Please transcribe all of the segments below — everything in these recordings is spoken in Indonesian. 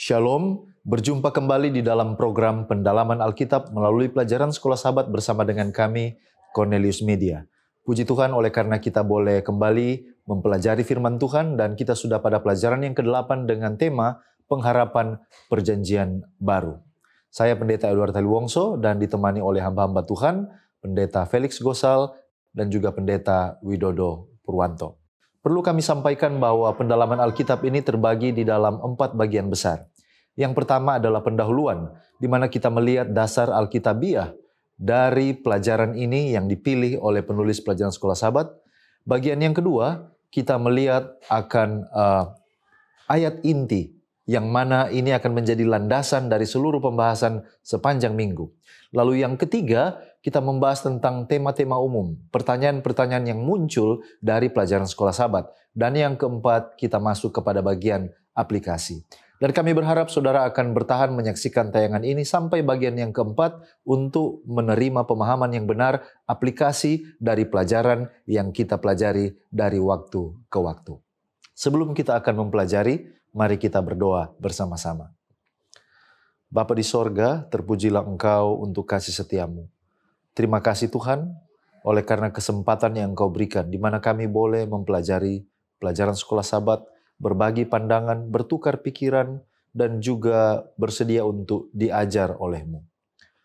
Shalom, berjumpa kembali di dalam program pendalaman Alkitab melalui pelajaran Sekolah Sahabat bersama dengan kami, Cornelius Media. Puji Tuhan oleh karena kita boleh kembali mempelajari firman Tuhan dan kita sudah pada pelajaran yang ke-8 dengan tema pengharapan perjanjian baru. Saya Pendeta Edward Haliwongso dan ditemani oleh hamba-hamba Tuhan, Pendeta Felix Gosal dan juga Pendeta Widodo Purwanto. Perlu kami sampaikan bahwa pendalaman Alkitab ini terbagi di dalam 4 bagian besar. Yang pertama adalah pendahuluan, di mana kita melihat dasar Alkitabiah dari pelajaran ini yang dipilih oleh penulis pelajaran Sekolah Sahabat. Bagian yang kedua, kita melihat akan ayat inti, yang mana ini akan menjadi landasan dari seluruh pembahasan sepanjang minggu. Lalu yang ketiga, kita membahas tentang tema-tema umum, pertanyaan-pertanyaan yang muncul dari pelajaran Sekolah Sahabat. Dan yang keempat, kita masuk kepada bagian aplikasi. Dan kami berharap saudara akan bertahan menyaksikan tayangan ini sampai bagian yang keempat untuk menerima pemahaman yang benar aplikasi dari pelajaran yang kita pelajari dari waktu ke waktu. Sebelum kita akan mempelajari, mari kita berdoa bersama-sama. Bapa di sorga, terpujilah Engkau untuk kasih setiamu. Terima kasih Tuhan, oleh karena kesempatan yang Engkau berikan, di mana kami boleh mempelajari pelajaran Sekolah Sahabat, berbagi pandangan, bertukar pikiran, dan juga bersedia untuk diajar oleh-Mu.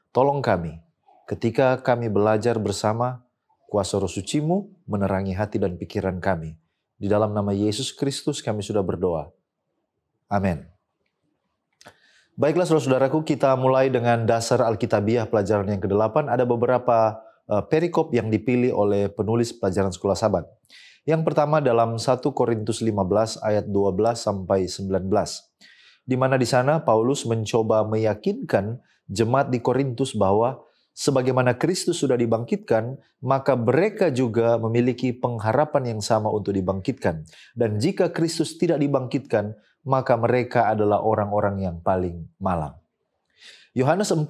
Tolong kami, ketika kami belajar bersama, kuasa Roh Suci-Mu menerangi hati dan pikiran kami. Di dalam nama Yesus Kristus kami sudah berdoa. Amin. Baiklah saudara-saudaraku, kita mulai dengan dasar Alkitabiah pelajaran yang ke-8. Ada beberapa perikop yang dipilih oleh penulis pelajaran Sekolah Sahabat. Yang pertama dalam 1 Korintus 15 ayat 12 sampai 19. Di mana di sana Paulus mencoba meyakinkan jemaat di Korintus bahwa sebagaimana Kristus sudah dibangkitkan, maka mereka juga memiliki pengharapan yang sama untuk dibangkitkan. Dan jika Kristus tidak dibangkitkan, maka mereka adalah orang-orang yang paling malang. Yohanes 14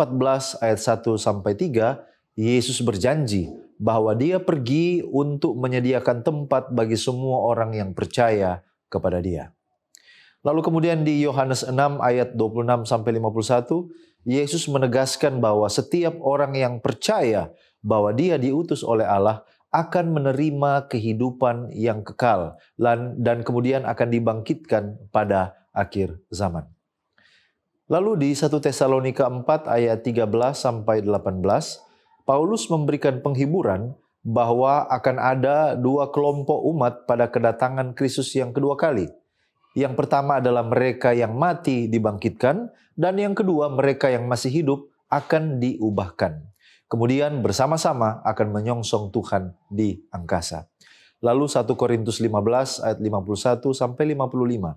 ayat 1 sampai 3, Yesus berjanji bahwa Dia pergi untuk menyediakan tempat bagi semua orang yang percaya kepada Dia. Lalu kemudian di Yohanes 6 ayat 26 sampai 51, Yesus menegaskan bahwa setiap orang yang percaya bahwa Dia diutus oleh Allah akan menerima kehidupan yang kekal dan kemudian akan dibangkitkan pada akhir zaman. Lalu di 1 Tesalonika 4 ayat 13 sampai 18, Paulus memberikan penghiburan bahwa akan ada 2 kelompok umat pada kedatangan Kristus yang kedua kali. Yang pertama adalah mereka yang mati dibangkitkan, dan yang kedua mereka yang masih hidup akan diubahkan. Kemudian bersama-sama akan menyongsong Tuhan di angkasa. Lalu 1 Korintus 15 ayat 51 sampai 55.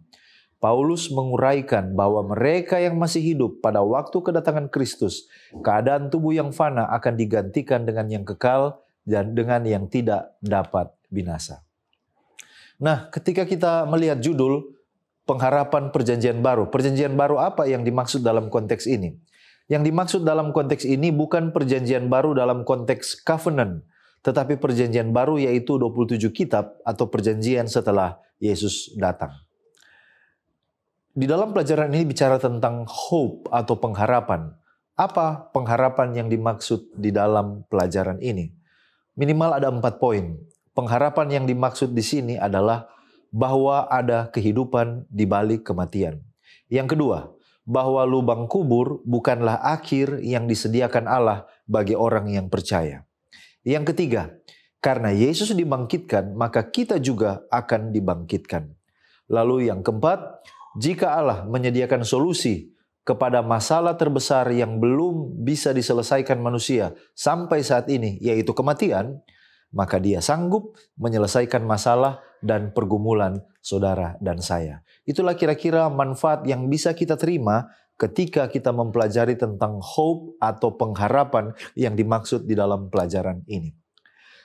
Paulus menguraikan bahwa mereka yang masih hidup pada waktu kedatangan Kristus, keadaan tubuh yang fana akan digantikan dengan yang kekal dan dengan yang tidak dapat binasa. Nah, ketika kita melihat judul pengharapan perjanjian baru apa yang dimaksud dalam konteks ini? Yang dimaksud dalam konteks ini bukan perjanjian baru dalam konteks covenant, tetapi perjanjian baru yaitu 27 kitab atau perjanjian setelah Yesus datang. Di dalam pelajaran ini bicara tentang hope atau pengharapan. Apa pengharapan yang dimaksud di dalam pelajaran ini? Minimal ada 4 poin. Pengharapan yang dimaksud di sini adalah bahwa ada kehidupan di balik kematian. Yang kedua, bahwa lubang kubur bukanlah akhir yang disediakan Allah bagi orang yang percaya. Yang ketiga, karena Yesus dibangkitkan, maka kita juga akan dibangkitkan. Lalu yang keempat, jika Allah menyediakan solusi kepada masalah terbesar yang belum bisa diselesaikan manusia sampai saat ini, yaitu kematian, maka Dia sanggup menyelesaikan masalah dan pergumulan saudara dan saya. Itulah kira-kira manfaat yang bisa kita terima ketika kita mempelajari tentang hope atau pengharapan yang dimaksud di dalam pelajaran ini.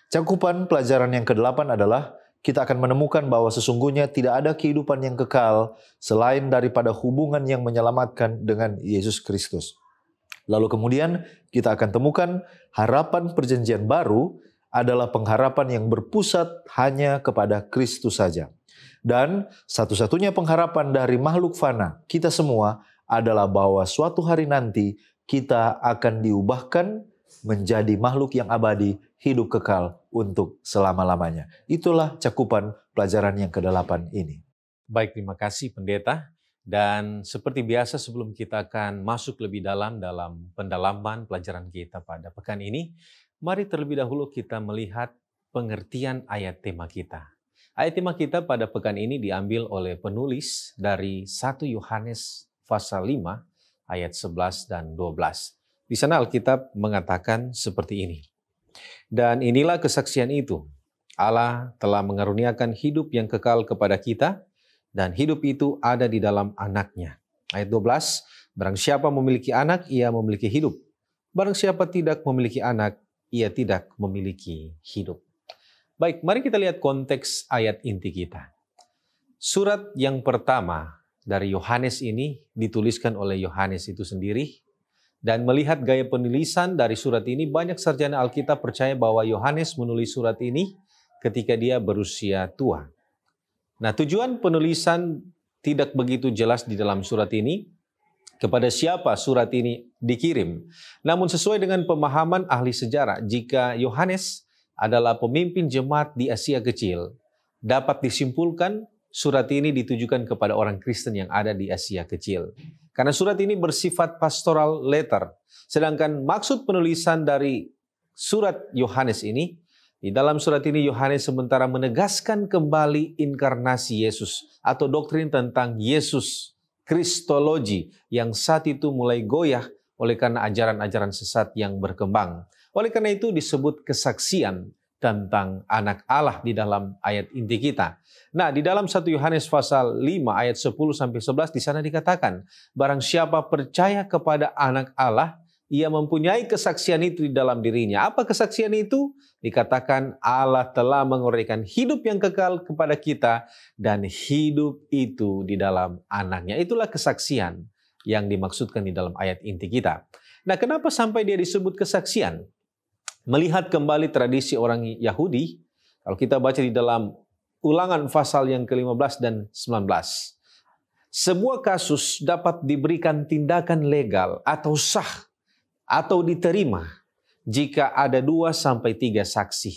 Cakupan pelajaran yang ke-8 adalah kita akan menemukan bahwa sesungguhnya tidak ada kehidupan yang kekal selain daripada hubungan yang menyelamatkan dengan Yesus Kristus. Lalu kemudian kita akan temukan harapan perjanjian baru adalah pengharapan yang berpusat hanya kepada Kristus saja. Dan satu-satunya pengharapan dari makhluk fana, kita semua, adalah bahwa suatu hari nanti kita akan diubahkan menjadi makhluk yang abadi, hidup kekal untuk selama-lamanya. Itulah cakupan pelajaran yang ke-8 ini. Baik, terima kasih pendeta. Dan seperti biasa sebelum kita akan masuk lebih dalam pendalaman pelajaran kita pada pekan ini, mari terlebih dahulu kita melihat pengertian ayat tema kita. Ayat tema kita pada pekan ini diambil oleh penulis dari 1 Yohanes pasal 5 ayat 11 dan 12. Di sana Alkitab mengatakan seperti ini. Dan inilah kesaksian itu, Allah telah mengaruniakan hidup yang kekal kepada kita, dan hidup itu ada di dalam Anak-Nya. Ayat 12, barang siapa memiliki anak, ia memiliki hidup. Barang siapa tidak memiliki anak, ia tidak memiliki hidup. Baik, mari kita lihat konteks ayat inti kita. Surat yang pertama dari Yohanes ini dituliskan oleh Yohanes itu sendiri. Dan melihat gaya penulisan dari surat ini, banyak sarjana Alkitab percaya bahwa Yohanes menulis surat ini ketika dia berusia tua. Nah, tujuan penulisan tidak begitu jelas di dalam surat ini, kepada siapa surat ini dikirim. Namun sesuai dengan pemahaman ahli sejarah, jika Yohanes adalah pemimpin jemaat di Asia Kecil, dapat disimpulkan surat ini ditujukan kepada orang Kristen yang ada di Asia Kecil. Karena surat ini bersifat pastoral letter. Sedangkan maksud penulisan dari surat Yohanes ini, di dalam surat ini Yohanes sementara menegaskan kembali inkarnasi Yesus atau doktrin tentang Yesus, Kristologi yang saat itu mulai goyah oleh karena ajaran-ajaran sesat yang berkembang. Oleh karena itu disebut kesaksian tentang anak Allah di dalam ayat inti kita. Nah, di dalam 1 Yohanes pasal 5 ayat 10-11 di sana dikatakan, barang siapa percaya kepada anak Allah, ia mempunyai kesaksian itu di dalam dirinya. Apa kesaksian itu? Dikatakan Allah telah mengurniakan hidup yang kekal kepada kita dan hidup itu di dalam Anak-Nya. Itulah kesaksian yang dimaksudkan di dalam ayat inti kita. Nah, kenapa sampai dia disebut kesaksian? Melihat kembali tradisi orang Yahudi, kalau kita baca di dalam Ulangan pasal yang ke-15 dan 19. Sebuah kasus dapat diberikan tindakan legal atau sah atau diterima jika ada 2-3 saksi.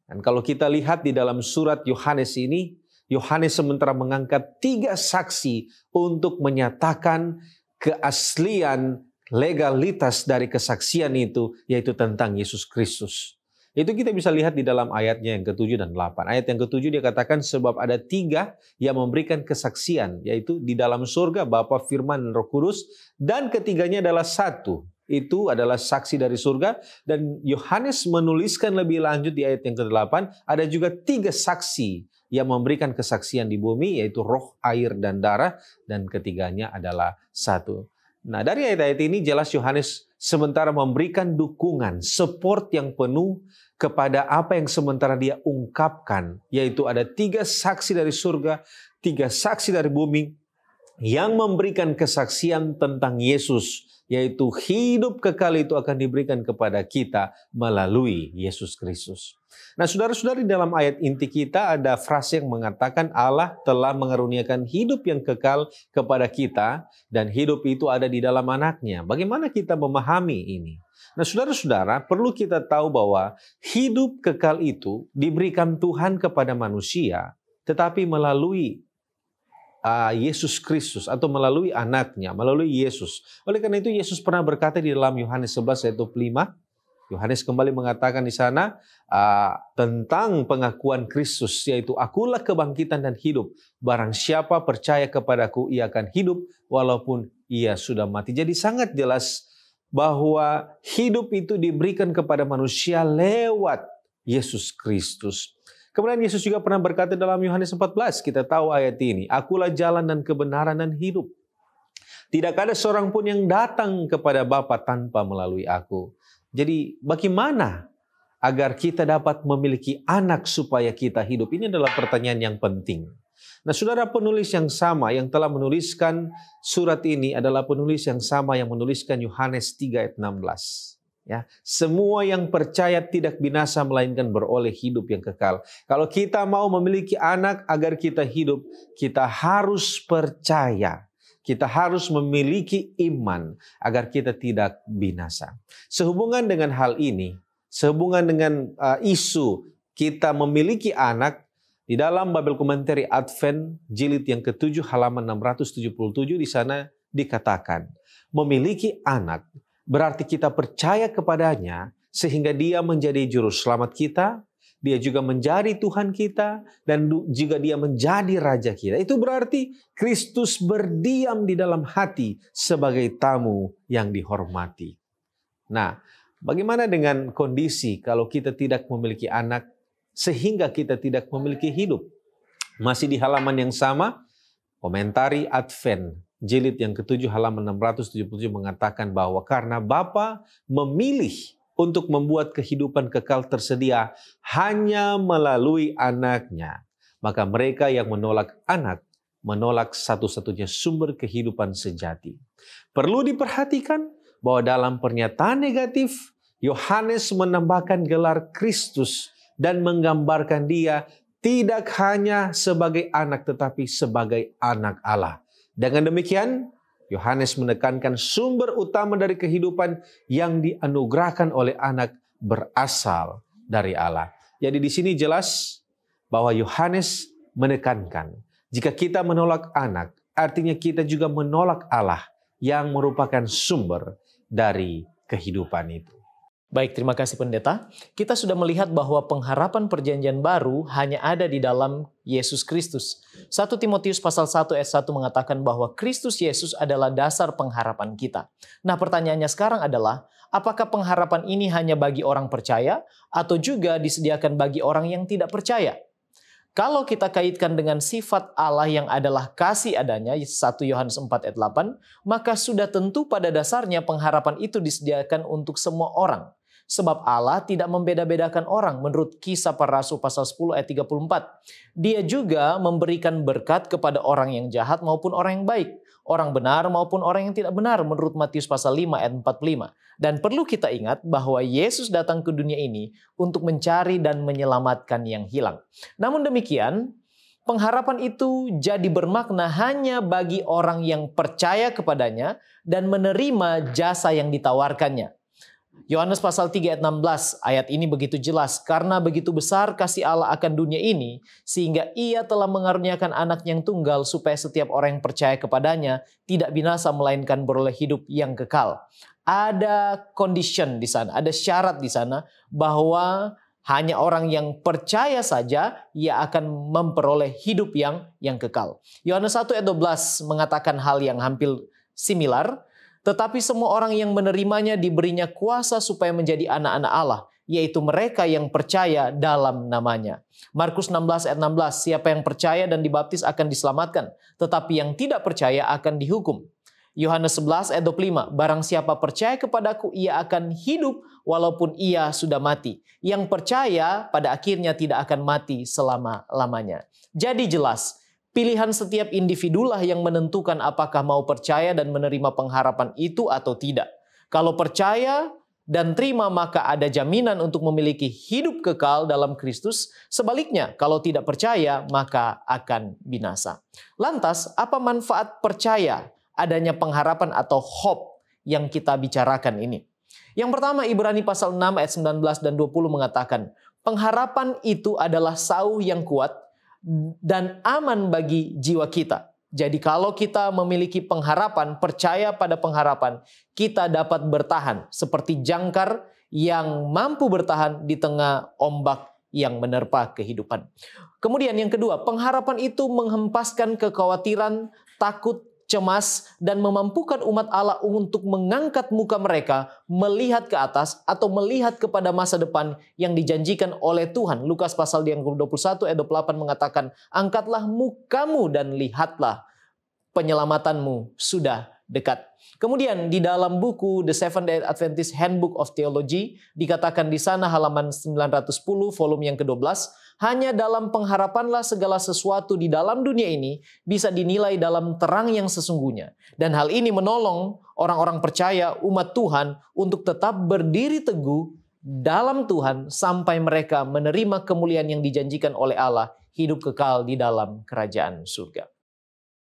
Dan kalau kita lihat di dalam surat Yohanes ini, Yohanes sementara mengangkat 3 saksi untuk menyatakan keaslian legalitas dari kesaksian itu, yaitu tentang Yesus Kristus. Itu kita bisa lihat di dalam ayatnya yang ke-7 dan 8. Ayat yang ke-7 dia katakan sebab ada 3 yang memberikan kesaksian, yaitu di dalam surga Bapa, Firman, dan Roh Kudus, dan ketiganya adalah satu. Itu adalah saksi dari surga, dan Yohanes menuliskan lebih lanjut di ayat yang ke-8, ada juga 3 saksi yang memberikan kesaksian di bumi, yaitu roh, air, dan darah, dan ketiganya adalah satu. Nah, dari ayat-ayat ini jelas Yohanes sementara memberikan dukungan, support yang penuh kepada apa yang sementara dia ungkapkan, yaitu ada 3 saksi dari surga, 3 saksi dari bumi, yang memberikan kesaksian tentang Yesus, yaitu hidup kekal itu akan diberikan kepada kita melalui Yesus Kristus. Nah, saudara-saudari, dalam ayat inti kita ada frase yang mengatakan Allah telah mengaruniakan hidup yang kekal kepada kita dan hidup itu ada di dalam Anak-Nya. Bagaimana kita memahami ini? Nah, saudara-saudara, perlu kita tahu bahwa hidup kekal itu diberikan Tuhan kepada manusia, tetapi melalui Yesus Kristus atau melalui Anak-Nya, melalui Yesus. Oleh karena itu Yesus pernah berkata di dalam Yohanes 11 ayat 25, Yohanes kembali mengatakan di sana tentang pengakuan Kristus, yaitu akulah kebangkitan dan hidup. Barang siapa percaya kepadaku, ia akan hidup walaupun ia sudah mati. Jadi sangat jelas bahwa hidup itu diberikan kepada manusia lewat Yesus Kristus. Kemudian Yesus juga pernah berkata dalam Yohanes 14, kita tahu ayat ini, akulah jalan dan kebenaran dan hidup. Tidak ada seorang pun yang datang kepada Bapa tanpa melalui aku. Jadi bagaimana agar kita dapat memiliki anak supaya kita hidup? Ini adalah pertanyaan yang penting. Nah, saudara, penulis yang sama yang telah menuliskan surat ini adalah penulis yang sama yang menuliskan Yohanes 3 ayat 16. Ya, semua yang percaya tidak binasa melainkan beroleh hidup yang kekal. Kalau kita mau memiliki anak agar kita hidup, kita harus percaya Kita harus memiliki iman agar kita tidak binasa. Sehubungan dengan hal ini, sehubungan dengan isu kita memiliki anak, di dalam Bible Commentary Advent jilid yang ke-7 halaman 677 di sana dikatakan, memiliki anak berarti kita percaya kepadanya sehingga dia menjadi juru selamat kita, dia juga menjadi Tuhan kita, dan juga dia menjadi Raja kita. Itu berarti Kristus berdiam di dalam hati sebagai tamu yang dihormati. Nah, bagaimana dengan kondisi kalau kita tidak memiliki anak sehingga kita tidak memiliki hidup? Masih di halaman yang sama, Komentari Advent jilid yang ke-7 halaman 677 mengatakan bahwa karena Bapa memilih untuk membuat kehidupan kekal tersedia hanya melalui anaknya, maka mereka yang menolak anak menolak satu-satunya sumber kehidupan sejati. Perlu diperhatikan bahwa dalam pernyataan negatif, Yohanes menambahkan gelar Kristus dan menggambarkan dia tidak hanya sebagai anak tetapi sebagai anak Allah. Dengan demikian, Yohanes menekankan sumber utama dari kehidupan yang dianugerahkan oleh anak berasal dari Allah. Jadi di sini jelas bahwa Yohanes menekankan jika kita menolak anak, artinya kita juga menolak Allah yang merupakan sumber dari kehidupan itu. Baik, terima kasih pendeta. Kita sudah melihat bahwa pengharapan perjanjian baru hanya ada di dalam Yesus Kristus. 1 Timotius pasal 1 ayat 1 mengatakan bahwa Kristus Yesus adalah dasar pengharapan kita. Nah, pertanyaannya sekarang adalah, apakah pengharapan ini hanya bagi orang percaya atau juga disediakan bagi orang yang tidak percaya? Kalau kita kaitkan dengan sifat Allah yang adalah kasih adanya, 1 Yohanes 4 ayat 8, maka sudah tentu pada dasarnya pengharapan itu disediakan untuk semua orang. Sebab Allah tidak membeda-bedakan orang menurut Kisah Para Rasul pasal 10 ayat 34. Dia juga memberikan berkat kepada orang yang jahat maupun orang yang baik, orang benar maupun orang yang tidak benar menurut Matius pasal 5 ayat 45. Dan perlu kita ingat bahwa Yesus datang ke dunia ini untuk mencari dan menyelamatkan yang hilang. Namun demikian, pengharapan itu jadi bermakna hanya bagi orang yang percaya kepadanya dan menerima jasa yang ditawarkannya. Yohanes pasal 3 ayat 16, ayat ini begitu jelas, karena begitu besar kasih Allah akan dunia ini, sehingga ia telah mengaruniakan anak yang tunggal, supaya setiap orang yang percaya kepadanya tidak binasa, melainkan beroleh hidup yang kekal. Ada condition di sana, ada syarat di sana, bahwa hanya orang yang percaya saja ia akan memperoleh hidup yang kekal. Yohanes 1 ayat 12 mengatakan hal yang hampir similar. Tetapi semua orang yang menerimanya diberinya kuasa supaya menjadi anak-anak Allah, yaitu mereka yang percaya dalam namanya. Markus 16 ayat 16, siapa yang percaya dan dibaptis akan diselamatkan, tetapi yang tidak percaya akan dihukum. Yohanes 11 ayat 25, barang siapa percaya kepadaku, ia akan hidup walaupun ia sudah mati. Yang percaya pada akhirnya tidak akan mati selama-lamanya. Jadi jelas, pilihan setiap individulah yang menentukan apakah mau percaya dan menerima pengharapan itu atau tidak. Kalau percaya dan terima, maka ada jaminan untuk memiliki hidup kekal dalam Kristus. Sebaliknya, kalau tidak percaya, maka akan binasa. Lantas, apa manfaat percaya adanya pengharapan atau hope yang kita bicarakan ini? Yang pertama, Ibrani pasal 6 ayat 19 dan 20 mengatakan, pengharapan itu adalah sauh yang kuat dan aman bagi jiwa kita. Jadi kalau kita memiliki pengharapan, percaya pada pengharapan, kita dapat bertahan seperti jangkar yang mampu bertahan di tengah ombak yang menerpa kehidupan. Kemudian yang kedua, pengharapan itu menghempaskan kekhawatiran, takut, cemas, dan memampukan umat Allah untuk mengangkat muka mereka, melihat ke atas atau melihat kepada masa depan yang dijanjikan oleh Tuhan. Lukas pasal yang ke-21 ayat 28 mengatakan, angkatlah mukamu dan lihatlah, penyelamatanmu sudah dekat. Kemudian di dalam buku The Seventh-day Adventist Handbook of Theology, dikatakan di sana halaman 910 volume yang ke-12, hanya dalam pengharapanlah segala sesuatu di dalam dunia ini bisa dinilai dalam terang yang sesungguhnya. Dan hal ini menolong orang-orang percaya umat Tuhan untuk tetap berdiri teguh dalam Tuhan sampai mereka menerima kemuliaan yang dijanjikan oleh Allah, hidup kekal di dalam kerajaan surga.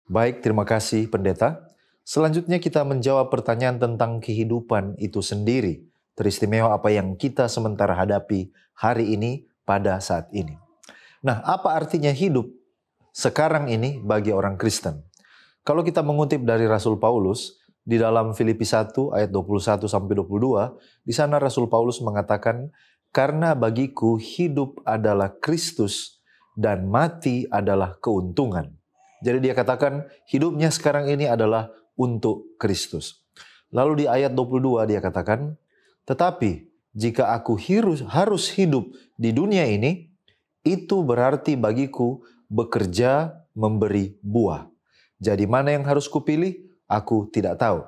Baik, terima kasih pendeta. Selanjutnya kita menjawab pertanyaan tentang kehidupan itu sendiri. Teristimewa apa yang kita sementara hadapi hari ini pada saat ini. Nah, apa artinya hidup sekarang ini bagi orang Kristen? Kalau kita mengutip dari Rasul Paulus, di dalam Filipi 1 ayat 21-22, di sana Rasul Paulus mengatakan, "Karena bagiku hidup adalah Kristus dan mati adalah keuntungan." Jadi dia katakan hidupnya sekarang ini adalah untuk Kristus. Lalu di ayat 22 dia katakan, "Tetapi jika aku harus hidup di dunia ini, itu berarti bagiku bekerja memberi buah. Jadi mana yang harus kupilih? Aku tidak tahu."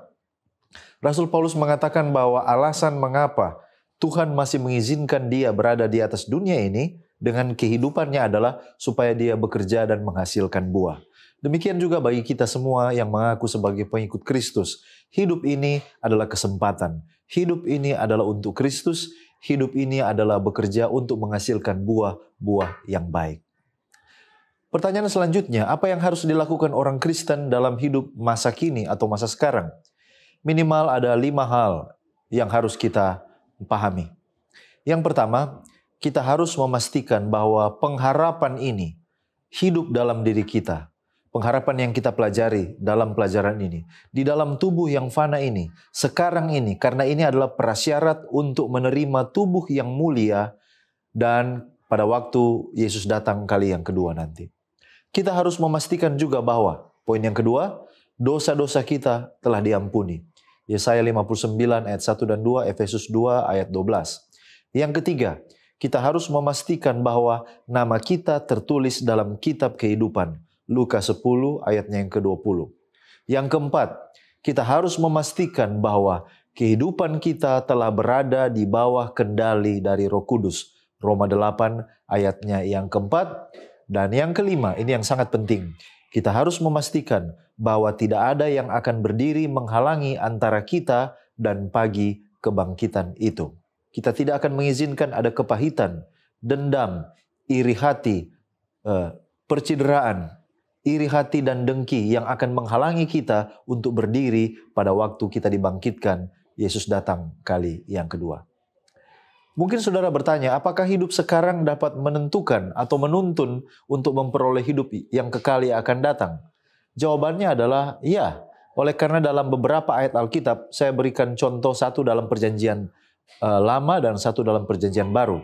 Rasul Paulus mengatakan bahwa alasan mengapa Tuhan masih mengizinkan dia berada di atas dunia ini dengan kehidupannya adalah supaya dia bekerja dan menghasilkan buah. Demikian juga bagi kita semua yang mengaku sebagai pengikut Kristus. Hidup ini adalah kesempatan. Hidup ini adalah untuk Kristus. Hidup ini adalah bekerja untuk menghasilkan buah-buah yang baik. Pertanyaan selanjutnya, apa yang harus dilakukan orang Kristen dalam hidup masa kini atau masa sekarang? Minimal ada 5 hal yang harus kita pahami. Yang pertama, kita harus memastikan bahwa pengharapan ini hidup dalam diri kita. Pengharapan yang kita pelajari dalam pelajaran ini. Di dalam tubuh yang fana ini, sekarang ini, karena ini adalah prasyarat untuk menerima tubuh yang mulia dan pada waktu Yesus datang kali yang kedua nanti. Kita harus memastikan juga bahwa, poin yang kedua, dosa-dosa kita telah diampuni. Yesaya 59 ayat 1 dan 2, Efesus 2 ayat 12. Yang ketiga, kita harus memastikan bahwa nama kita tertulis dalam kitab kehidupan. Lukas 10 ayatnya yang ke-20. Yang keempat, kita harus memastikan bahwa kehidupan kita telah berada di bawah kendali dari Roh Kudus. Roma 8 ayatnya yang keempat. Dan yang kelima, ini yang sangat penting. Kita harus memastikan bahwa tidak ada yang akan berdiri menghalangi antara kita dan pagi kebangkitan itu. Kita tidak akan mengizinkan ada kepahitan, dendam, iri hati, percideraan, iri hati dan dengki yang akan menghalangi kita untuk berdiri pada waktu kita dibangkitkan, Yesus datang kali yang kedua. Mungkin saudara bertanya, apakah hidup sekarang dapat menentukan atau menuntun untuk memperoleh hidup yang kekal yang akan datang? Jawabannya adalah ya. Oleh karena dalam beberapa ayat Alkitab, saya berikan contoh satu dalam perjanjian lama dan satu dalam perjanjian baru.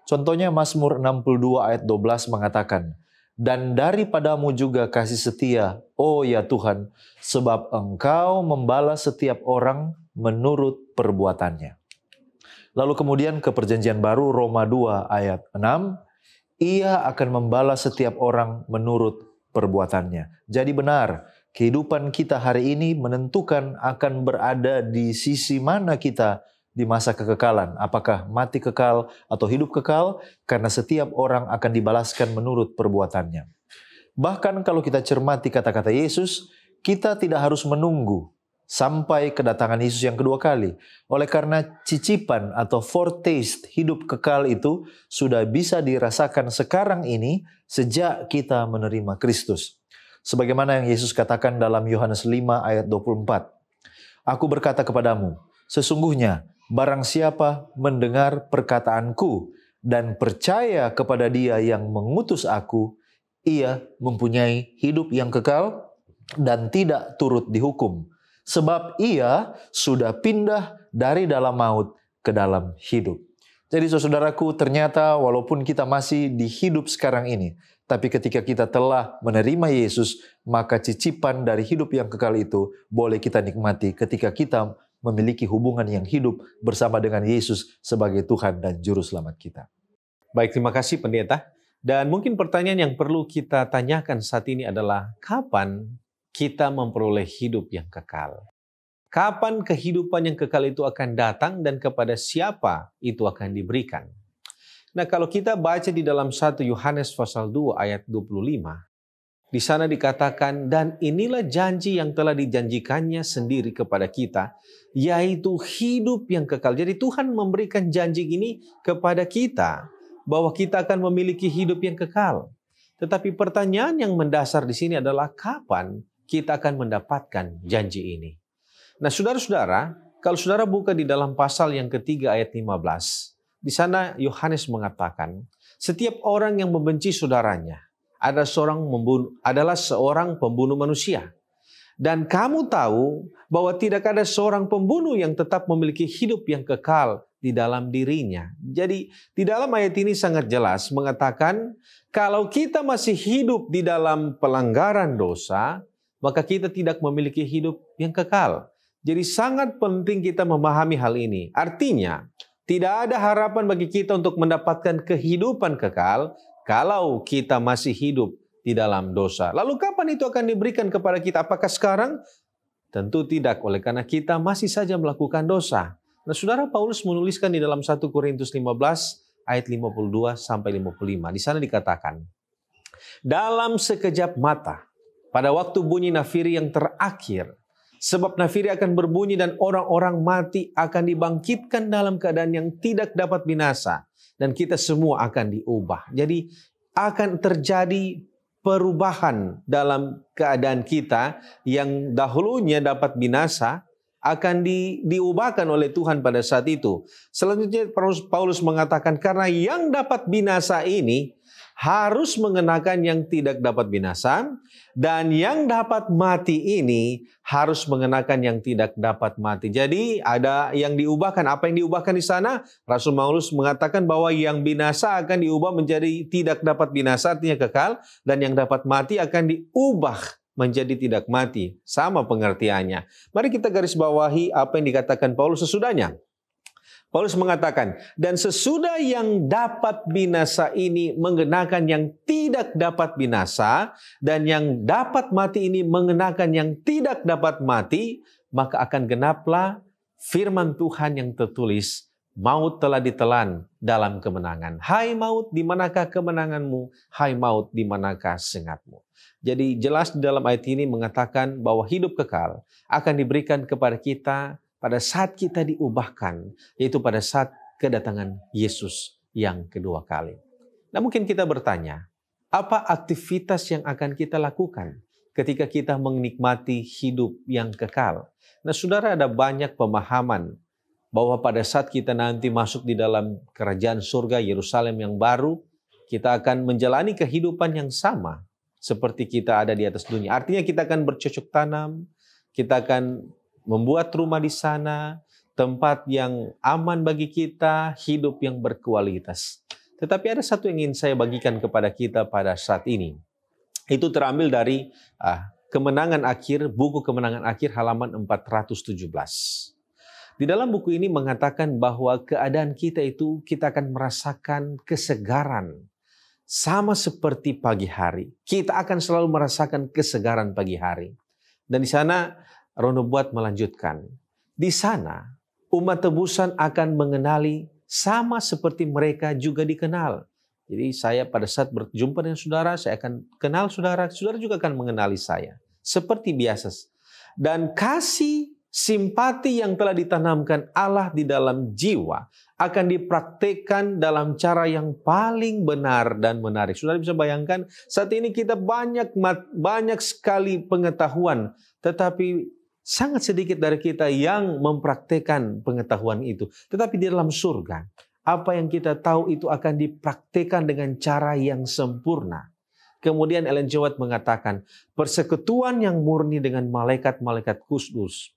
Contohnya Mazmur 62 ayat 12 mengatakan, "Dan daripadamu juga kasih setia, oh ya Tuhan, sebab Engkau membalas setiap orang menurut perbuatannya." Lalu kemudian ke perjanjian baru Roma 2 ayat 6, "Ia akan membalas setiap orang menurut perbuatannya." Jadi benar, kehidupan kita hari ini menentukan akan berada di sisi mana kita di masa kekekalan. Apakah mati kekal atau hidup kekal? Karena setiap orang akan dibalaskan menurut perbuatannya. Bahkan kalau kita cermati kata-kata Yesus, kita tidak harus menunggu sampai kedatangan Yesus yang kedua kali. Oleh karena cicipan atau foretaste hidup kekal itu sudah bisa dirasakan sekarang ini sejak kita menerima Kristus. Sebagaimana yang Yesus katakan dalam Yohanes 5 ayat 24. "Aku berkata kepadamu, sesungguhnya barang siapa mendengar perkataanku dan percaya kepada Dia yang mengutus aku, ia mempunyai hidup yang kekal dan tidak turut dihukum. Sebab ia sudah pindah dari dalam maut ke dalam hidup." Jadi saudaraku, ternyata walaupun kita masih di hidup sekarang ini, tapi ketika kita telah menerima Yesus, maka cicipan dari hidup yang kekal itu boleh kita nikmati ketika kita memiliki hubungan yang hidup bersama dengan Yesus sebagai Tuhan dan Juru Selamat kita. Baik, terima kasih pendeta. Dan mungkin pertanyaan yang perlu kita tanyakan saat ini adalah, kapan kita memperoleh hidup yang kekal? Kapan kehidupan yang kekal itu akan datang dan kepada siapa itu akan diberikan? Nah, kalau kita baca di dalam 1 Yohanes pasal 2 ayat 25, di sana dikatakan, "Dan inilah janji yang telah dijanjikannya sendiri kepada kita, yaitu hidup yang kekal." Jadi Tuhan memberikan janji ini kepada kita, bahwa kita akan memiliki hidup yang kekal. Tetapi pertanyaan yang mendasar di sini adalah, kapan kita akan mendapatkan janji ini. Nah, saudara-saudara, kalau saudara buka di dalam pasal yang ketiga ayat 15, di sana Yohanes mengatakan, setiap orang yang membenci saudaranya adalah seorang pembunuh manusia. Dan kamu tahu bahwa tidak ada seorang pembunuh yang tetap memiliki hidup yang kekal di dalam dirinya. Jadi di dalam ayat ini sangat jelas mengatakan kalau kita masih hidup di dalam pelanggaran dosa, maka kita tidak memiliki hidup yang kekal. Jadi sangat penting kita memahami hal ini. Artinya tidak ada harapan bagi kita untuk mendapatkan kehidupan kekal kalau kita masih hidup di dalam dosa. Lalu kapan itu akan diberikan kepada kita? Apakah sekarang? Tentu tidak, oleh karena kita masih saja melakukan dosa. Nah, saudara Paulus menuliskan di dalam 1 Korintus 15 ayat 52 sampai 55. Di sana dikatakan, dalam sekejap mata, pada waktu bunyi nafiri yang terakhir, sebab nafiri akan berbunyi dan orang-orang mati akan dibangkitkan dalam keadaan yang tidak dapat binasa. Dan kita semua akan diubah. Jadi akan terjadi perubahan dalam keadaan kita yang dahulunya dapat binasa akan diubahkan oleh Tuhan pada saat itu. Selanjutnya Paulus mengatakan karena yang dapat binasa ini harus mengenakan yang tidak dapat binasa dan yang dapat mati ini harus mengenakan yang tidak dapat mati. Jadi ada yang diubahkan. Apa yang diubahkan di sana? Rasul Paulus mengatakan bahwa yang binasa akan diubah menjadi tidak dapat binasa, artinya kekal, dan yang dapat mati akan diubah menjadi tidak mati. Sama pengertiannya. Mari kita garis bawahi apa yang dikatakan Paulus sesudahnya. Paulus mengatakan, dan sesudah yang dapat binasa ini mengenakan yang tidak dapat binasa, dan yang dapat mati ini mengenakan yang tidak dapat mati, maka akan genaplah firman Tuhan yang tertulis, maut telah ditelan dalam kemenangan. Hai maut, di manakah kemenanganmu? Hai maut, di manakah sengatmu? Jadi jelas di dalam ayat ini mengatakan bahwa hidup kekal akan diberikan kepada kita pada saat kita diubahkan, yaitu pada saat kedatangan Yesus yang kedua kali. Nah, mungkin kita bertanya, apa aktivitas yang akan kita lakukan ketika kita menikmati hidup yang kekal? Nah, saudara, ada banyak pemahaman bahwa pada saat kita nanti masuk di dalam kerajaan surga Yerusalem yang baru, kita akan menjalani kehidupan yang sama seperti kita ada di atas dunia. Artinya kita akan bercocok tanam, kita akan membuat rumah di sana, tempat yang aman bagi kita, hidup yang berkualitas. Tetapi ada satu yang ingin saya bagikan kepada kita pada saat ini. Itu terambil dari Kemenangan Akhir, buku Kemenangan Akhir halaman 417. Di dalam buku ini mengatakan bahwa keadaan kita itu kita akan merasakan kesegaran. Sama seperti pagi hari. Kita akan selalu merasakan kesegaran pagi hari. Dan di sana Roh Nubuat melanjutkan, di sana umat tebusan akan mengenali sama seperti mereka juga dikenal. Jadi saya pada saat berjumpa dengan saudara, saya akan kenal saudara, saudara juga akan mengenali saya. Seperti biasa. Dan kasih simpati yang telah ditanamkan Allah di dalam jiwa akan dipraktekkan dalam cara yang paling benar dan menarik. Saudara bisa bayangkan, saat ini kita banyak sekali pengetahuan, tetapi sangat sedikit dari kita yang mempraktekkan pengetahuan itu. Tetapi di dalam surga, apa yang kita tahu itu akan dipraktekkan dengan cara yang sempurna. Kemudian Ellen G. White mengatakan, persekutuan yang murni dengan malaikat-malaikat kudus.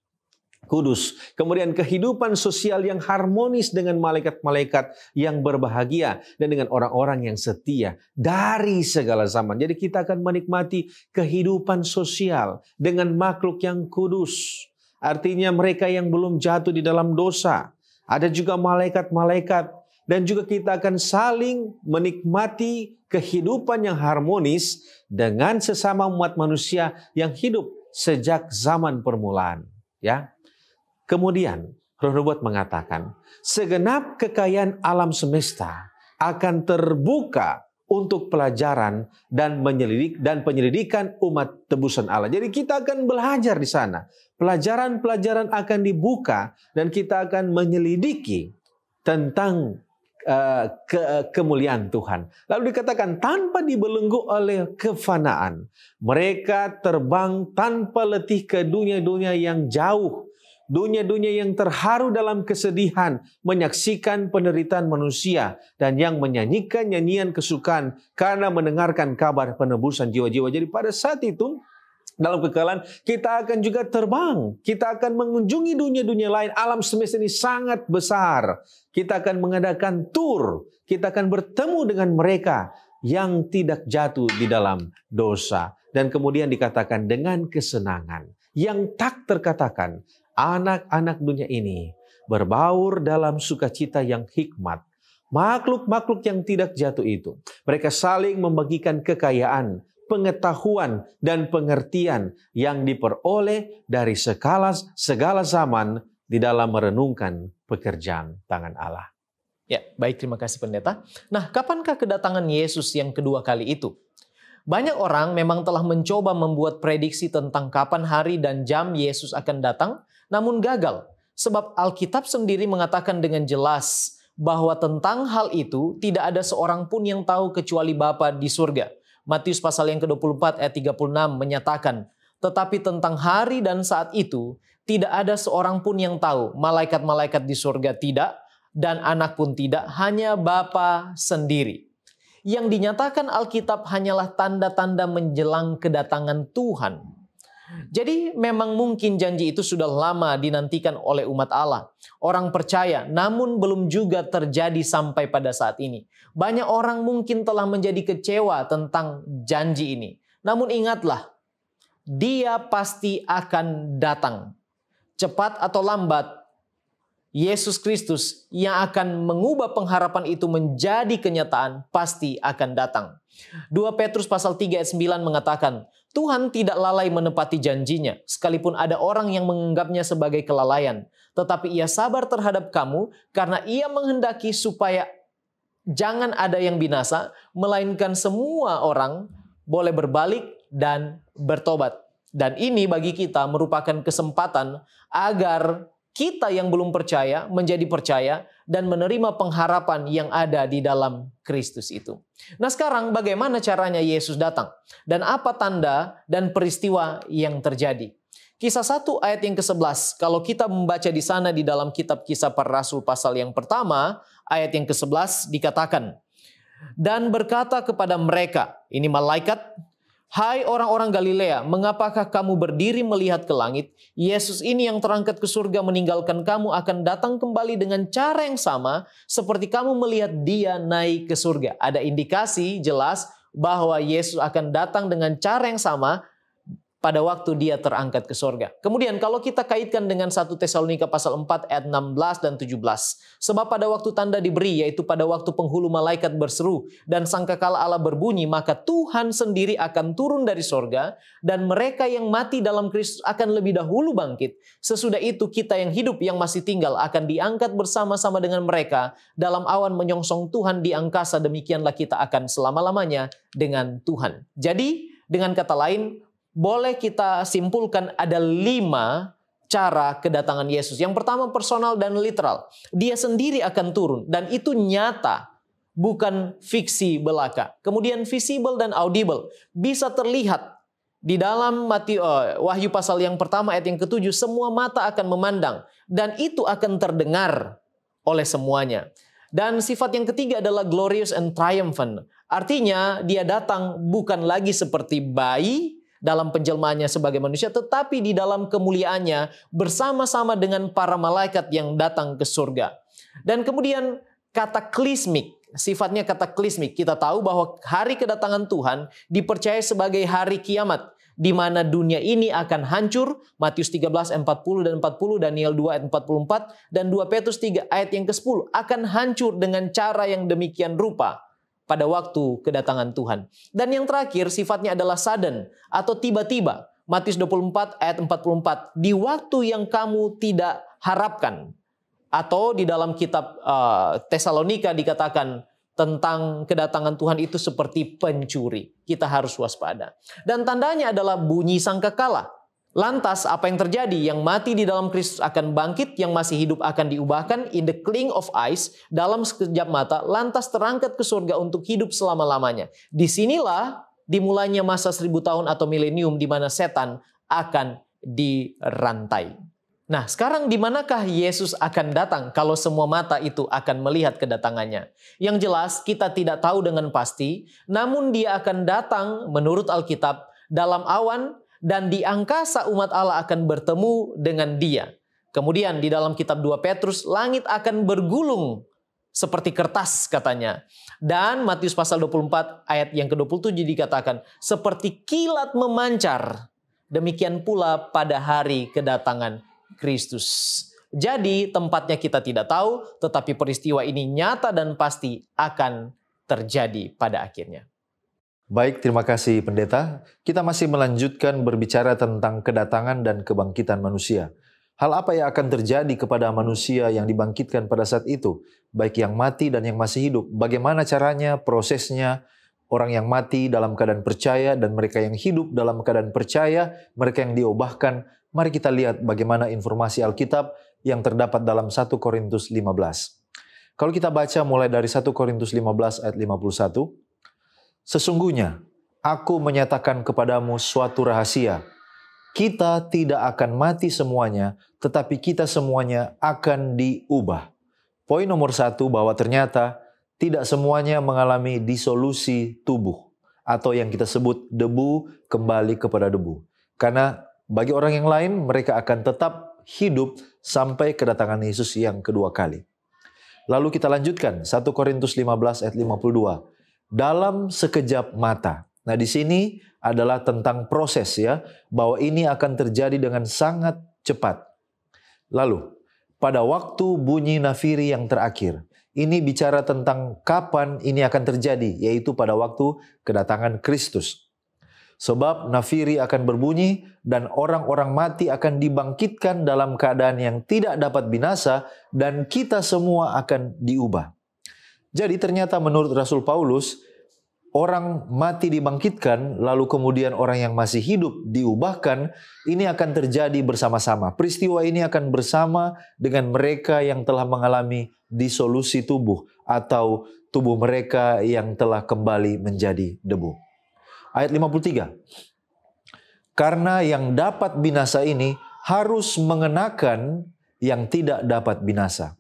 Kemudian kehidupan sosial yang harmonis dengan malaikat-malaikat yang berbahagia dan dengan orang-orang yang setia dari segala zaman. Jadi kita akan menikmati kehidupan sosial dengan makhluk yang kudus. Artinya mereka yang belum jatuh di dalam dosa. Ada juga malaikat-malaikat dan juga kita akan saling menikmati kehidupan yang harmonis dengan sesama umat manusia yang hidup sejak zaman permulaan, ya. Kemudian Roh Nubuat mengatakan, segenap kekayaan alam semesta akan terbuka untuk pelajaran dan penyelidikan umat tebusan Allah. Jadi kita akan belajar di sana. Pelajaran-pelajaran akan dibuka dan kita akan menyelidiki tentang kemuliaan Tuhan. Lalu dikatakan tanpa dibelenggu oleh kefanaan. Mereka terbang tanpa letih ke dunia-dunia yang jauh. Dunia-dunia yang terharu dalam kesedihan, menyaksikan penderitaan manusia, dan yang menyanyikan nyanyian kesukaan karena mendengarkan kabar penebusan jiwa-jiwa. Jadi pada saat itu, dalam kekekalan, kita akan juga terbang. Kita akan mengunjungi dunia-dunia lain. Alam semesta ini sangat besar. Kita akan mengadakan tur. Kita akan bertemu dengan mereka yang tidak jatuh di dalam dosa. Dan kemudian dikatakan dengan kesenangan yang tak terkatakan. Anak-anak dunia ini berbaur dalam sukacita yang hikmat. Makhluk-makhluk yang tidak jatuh itu, mereka saling membagikan kekayaan, pengetahuan, dan pengertian yang diperoleh dari segala zaman di dalam merenungkan pekerjaan tangan Allah. Ya, baik, terima kasih pendeta. Nah, kapankah kedatangan Yesus yang kedua kali itu? Banyak orang memang telah mencoba membuat prediksi tentang kapan hari dan jam Yesus akan datang, namun gagal. Sebab Alkitab sendiri mengatakan dengan jelas bahwa tentang hal itu tidak ada seorang pun yang tahu kecuali Bapa di surga. Matius pasal yang ke-24 ayat 36 menyatakan, tetapi tentang hari dan saat itu tidak ada seorang pun yang tahu, malaikat-malaikat di surga tidak, dan anak pun tidak, hanya Bapa sendiri. Yang dinyatakan Alkitab hanyalah tanda-tanda menjelang kedatangan Tuhan. Jadi memang mungkin janji itu sudah lama dinantikan oleh umat Allah. Orang percaya, namun belum juga terjadi sampai pada saat ini. Banyak orang mungkin telah menjadi kecewa tentang janji ini. Namun ingatlah, Dia pasti akan datang. Cepat atau lambat, Yesus Kristus yang akan mengubah pengharapan itu menjadi kenyataan pasti akan datang. 2 Petrus pasal 3 ayat 9 mengatakan, Tuhan tidak lalai menepati janjinya, sekalipun ada orang yang menganggapnya sebagai kelalaian. Tetapi Ia sabar terhadap kamu, karena Ia menghendaki supaya jangan ada yang binasa, melainkan semua orang boleh berbalik dan bertobat. Dan ini bagi kita merupakan kesempatan agar kita yang belum percaya menjadi percaya dan menerima pengharapan yang ada di dalam Kristus itu. Nah, sekarang bagaimana caranya Yesus datang? Dan apa tanda dan peristiwa yang terjadi? Kisah 1 ayat yang ke-11. Kalau kita membaca di sana di dalam kitab Kisah Para Rasul pasal yang pertama, ayat yang ke-11 dikatakan, dan berkata kepada mereka, ini malaikat, hai orang-orang Galilea, mengapakah kamu berdiri melihat ke langit? Yesus ini yang terangkat ke surga meninggalkan kamu akan datang kembali dengan cara yang sama seperti kamu melihat Dia naik ke surga. Ada indikasi jelas bahwa Yesus akan datang dengan cara yang sama pada waktu Dia terangkat ke surga. Kemudian kalau kita kaitkan dengan 1 Tesalonika pasal 4 ayat 16 dan 17. Sebab pada waktu tanda diberi, yaitu pada waktu penghulu malaikat berseru dan sangkakala Allah berbunyi, maka Tuhan sendiri akan turun dari surga dan mereka yang mati dalam Kristus akan lebih dahulu bangkit. Sesudah itu kita yang hidup yang masih tinggal akan diangkat bersama-sama dengan mereka dalam awan menyongsong Tuhan di angkasa. Demikianlah kita akan selama-lamanya dengan Tuhan. Jadi dengan kata lain, boleh kita simpulkan ada 5 cara kedatangan Yesus. Yang pertama personal dan literal. Dia sendiri akan turun dan itu nyata, bukan fiksi belaka. Kemudian visible dan audible. Bisa terlihat di dalam Wahyu pasal yang pertama ayat yang ke-7, semua mata akan memandang dan itu akan terdengar oleh semuanya. Dan sifat yang ketiga adalah glorious and triumphant. Artinya dia datang bukan lagi seperti bayi dalam penjelmaannya sebagai manusia, tetapi di dalam kemuliaannya bersama-sama dengan para malaikat yang datang ke surga. Dan kemudian kataklismik, sifatnya kataklismik. Kita tahu bahwa hari kedatangan Tuhan dipercaya sebagai hari kiamat, di mana dunia ini akan hancur. Matius 13 ayat 40 dan 40, Daniel 2 ayat 44, dan 2 Petrus 3 ayat yang ke-10 akan hancur dengan cara yang demikian rupa pada waktu kedatangan Tuhan. Dan yang terakhir sifatnya adalah sudden atau tiba-tiba. Matius 24 ayat 44. Di waktu yang kamu tidak harapkan. Atau di dalam kitab Tesalonika dikatakan tentang kedatangan Tuhan itu seperti pencuri. Kita harus waspada. Dan tandanya adalah bunyi sangkakala. Lantas apa yang terjadi? Yang mati di dalam Kristus akan bangkit, yang masih hidup akan diubahkan in the blink of eyes, dalam sekejap mata, lantas terangkat ke surga untuk hidup selama-lamanya. Disinilah dimulainya masa 1000 tahun atau milenium di mana setan akan dirantai. Nah, sekarang di manakah Yesus akan datang kalau semua mata itu akan melihat kedatangannya? Yang jelas kita tidak tahu dengan pasti, namun Dia akan datang menurut Alkitab dalam awan, dan di angkasa umat Allah akan bertemu dengan Dia. Kemudian di dalam kitab 2 Petrus, langit akan bergulung seperti kertas katanya. Dan Matius pasal 24 ayat yang ke-27 dikatakan, seperti kilat memancar. Demikian pula pada hari kedatangan Kristus. Jadi tempatnya kita tidak tahu, tetapi peristiwa ini nyata dan pasti akan terjadi pada akhirnya. Baik, terima kasih pendeta. Kita masih melanjutkan berbicara tentang kedatangan dan kebangkitan manusia. Hal apa yang akan terjadi kepada manusia yang dibangkitkan pada saat itu? Baik yang mati dan yang masih hidup. Bagaimana caranya, prosesnya, orang yang mati dalam keadaan percaya dan mereka yang hidup dalam keadaan percaya, mereka yang diubahkan. Mari kita lihat bagaimana informasi Alkitab yang terdapat dalam 1 Korintus 15. Kalau kita baca mulai dari 1 Korintus 15 ayat 51, sesungguhnya, aku menyatakan kepadamu suatu rahasia. Kita tidak akan mati semuanya, tetapi kita semuanya akan diubah. Poin nomor 1 bahwa ternyata tidak semuanya mengalami disolusi tubuh. Atau yang kita sebut debu kembali kepada debu. Karena bagi orang yang lain, mereka akan tetap hidup sampai kedatangan Yesus yang kedua kali. Lalu kita lanjutkan, 1 Korintus 15 ayat 52. Dalam sekejap mata. Nah, di sini adalah tentang proses ya, bahwa ini akan terjadi dengan sangat cepat. Lalu, pada waktu bunyi nafiri yang terakhir. Ini bicara tentang kapan ini akan terjadi, yaitu pada waktu kedatangan Kristus. Sebab nafiri akan berbunyi dan orang-orang mati akan dibangkitkan dalam keadaan yang tidak dapat binasa dan kita semua akan diubah. Jadi ternyata menurut Rasul Paulus, orang mati dibangkitkan, lalu kemudian orang yang masih hidup diubahkan, ini akan terjadi bersama-sama. Peristiwa ini akan bersama dengan mereka yang telah mengalami disolusi tubuh atau tubuh mereka yang telah kembali menjadi debu. Ayat 53. Karena yang dapat binasa ini harus mengenakan yang tidak dapat binasa.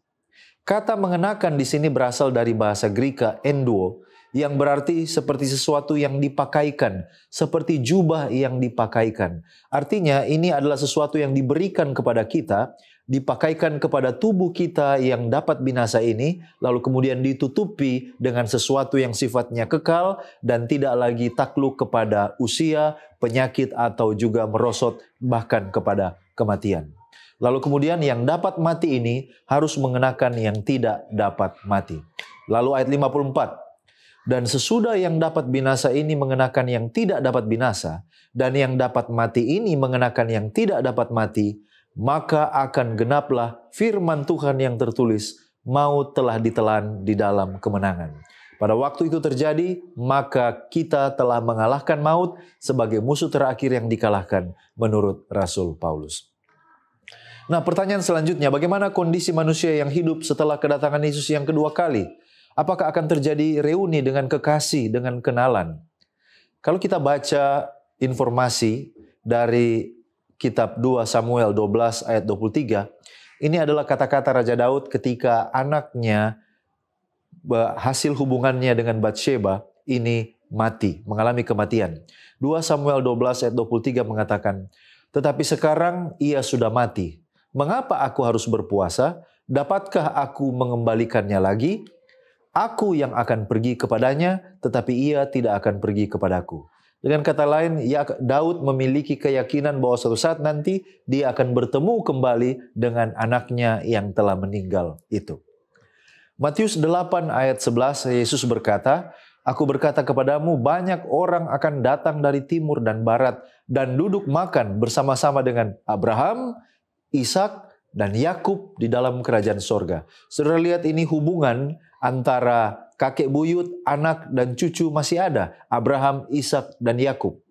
Kata mengenakan di sini berasal dari bahasa Greka enduo, yang berarti seperti sesuatu yang dipakaikan, seperti jubah yang dipakaikan. Artinya ini adalah sesuatu yang diberikan kepada kita, dipakaikan kepada tubuh kita yang dapat binasa ini, lalu kemudian ditutupi dengan sesuatu yang sifatnya kekal dan tidak lagi takluk kepada usia, penyakit atau juga merosot bahkan kepada kematian. Lalu kemudian yang dapat mati ini harus mengenakan yang tidak dapat mati. Lalu ayat 54. Dan sesudah yang dapat binasa ini mengenakan yang tidak dapat binasa, dan yang dapat mati ini mengenakan yang tidak dapat mati, maka akan genaplah firman Tuhan yang tertulis, maut telah ditelan di dalam kemenangan. Pada waktu itu terjadi, maka kita telah mengalahkan maut sebagai musuh terakhir yang dikalahkan menurut Rasul Paulus. Nah, pertanyaan selanjutnya, bagaimana kondisi manusia yang hidup setelah kedatangan Yesus yang kedua kali? Apakah akan terjadi reuni dengan kekasih, dengan kenalan? Kalau kita baca informasi dari kitab 2 Samuel 12 ayat 23, ini adalah kata-kata Raja Daud ketika anaknya hasil hubungannya dengan Batsheba ini mati, mengalami kematian. 2 Samuel 12 ayat 23 mengatakan, tetapi sekarang ia sudah mati. Mengapa aku harus berpuasa? Dapatkah aku mengembalikannya lagi? Aku yang akan pergi kepadanya, tetapi ia tidak akan pergi kepadaku. Dengan kata lain, Daud memiliki keyakinan bahwa suatu saat nanti dia akan bertemu kembali dengan anaknya yang telah meninggal itu. Matius 8 ayat 11, Yesus berkata, Aku berkata kepadamu, banyak orang akan datang dari timur dan barat dan duduk makan bersama-sama dengan Abraham, Ishak, dan Yakub di dalam kerajaan sorga. Saudara lihat ini hubungan antara kakek buyut, anak, dan cucu masih ada. Abraham, Ishak, dan Yakub.